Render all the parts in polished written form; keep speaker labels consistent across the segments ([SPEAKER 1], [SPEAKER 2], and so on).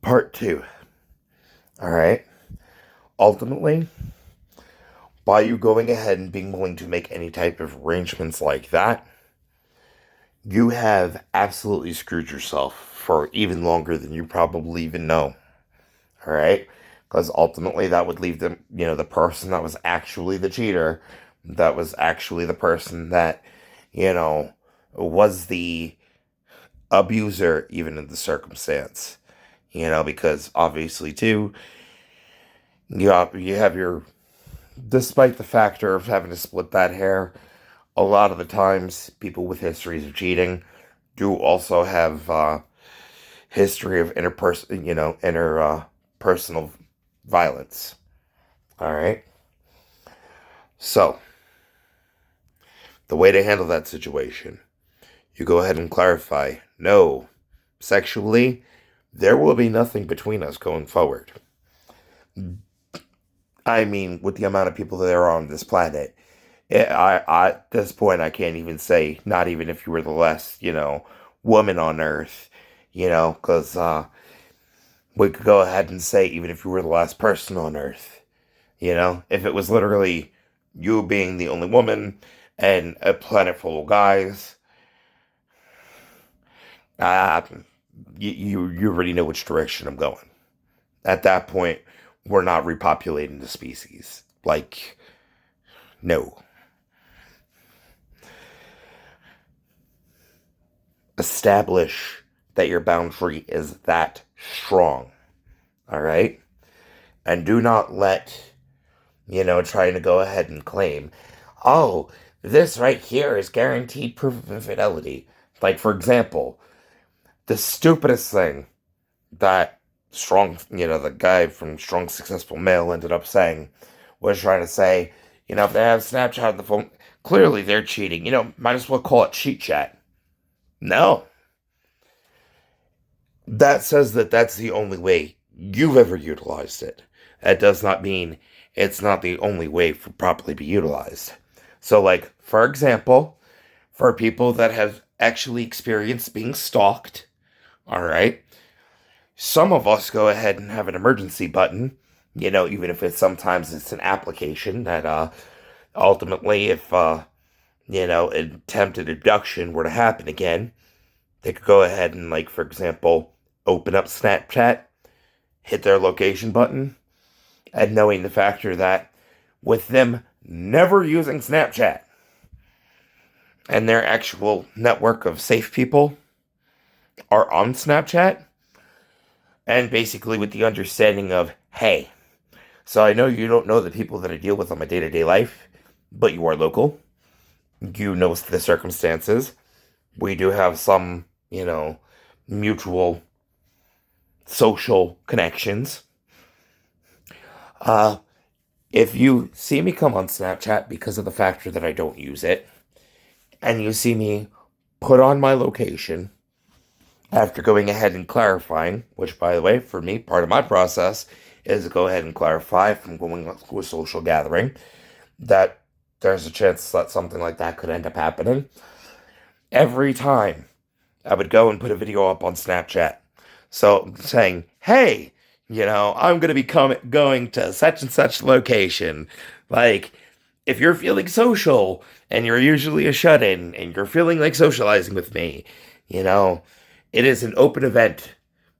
[SPEAKER 1] Part two. All right. Ultimately, by you going ahead and being willing to make any type of arrangements like that, you have absolutely screwed yourself for even longer than you probably even know. All right. Because ultimately, that would leave them, the person that was actually the cheater, that was actually the person that, you know, was the abuser, even in the circumstance. Because obviously, too, you have your, despite the factor of having to split that hair, a lot of the times people with histories of cheating do also have history of personal violence. All right. So the way to handle that situation, you go ahead and clarify. No, sexually, there will be nothing between us going forward. I mean, with the amount of people that are on this planet, at this point, I can't even say, not even if you were the last, woman on Earth, because we could go ahead and say, even if you were the last person on Earth, if it was literally you being the only woman and a planet full of guys, uh, you already know which direction I'm going. At that point, we're not repopulating the species. Like, no. Establish that your boundary is that strong. All right? And do not let, trying to go ahead and claim, oh, this right here is guaranteed proof of infidelity. Like, for example, the stupidest thing that the guy from Strong Successful Male ended up saying was trying to say, if they have Snapchat on the phone, clearly they're cheating. Might as well call it cheat chat. No. That says that that's the only way you've ever utilized it. That does not mean it's not the only way for properly be utilized. So, like, for example, for people that have actually experienced being stalked, all right, some of us go ahead and have an emergency button, even if sometimes it's an application that ultimately, if attempted abduction were to happen again, they could go ahead and, like, for example, open up Snapchat, hit their location button, and knowing the factor that with them never using Snapchat and their actual network of safe people are on Snapchat, and basically with the understanding of, hey, so I know you don't know the people that I deal with on my day-to-day life, but you are local. You know the circumstances. We do have some, mutual social connections. Uh, if you see me come on Snapchat because of the factor that I don't use it, and you see me put on my location after going ahead and clarifying, which, by the way, for me, part of my process is to go ahead and clarify from going to a social gathering that there's a chance that something like that could end up happening. Every time I would go and put a video up on Snapchat. So saying, hey, I'm going to be going to such and such location. Like, if you're feeling social and you're usually a shut in and you're feeling like socializing with me, it is an open event,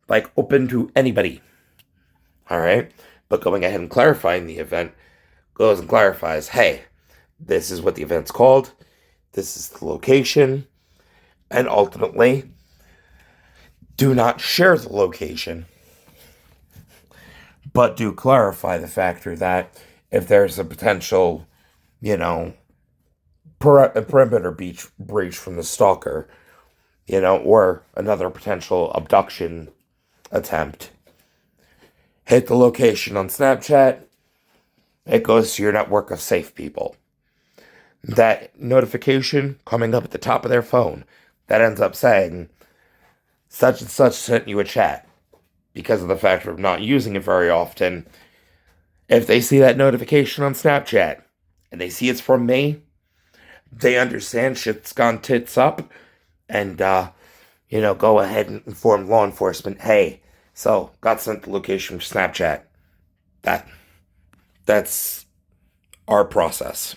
[SPEAKER 1] like open to anybody. All right. But going ahead and clarifying the event goes and clarifies, hey, this is what the event's called. This is the location. And ultimately, do not share the location, but do clarify the factor that if there's a potential, a perimeter breach from the stalker, or another potential abduction attempt, hit the location on Snapchat, it goes to your network of safe people. That notification coming up at the top of their phone that ends up saying, such and such sent you a chat. Because of the factor of not using it very often, if they see that notification on Snapchat and they see it's from me, they understand shit's gone tits up and, go ahead and inform law enforcement, hey, So, got sent the location from Snapchat. That that's our process.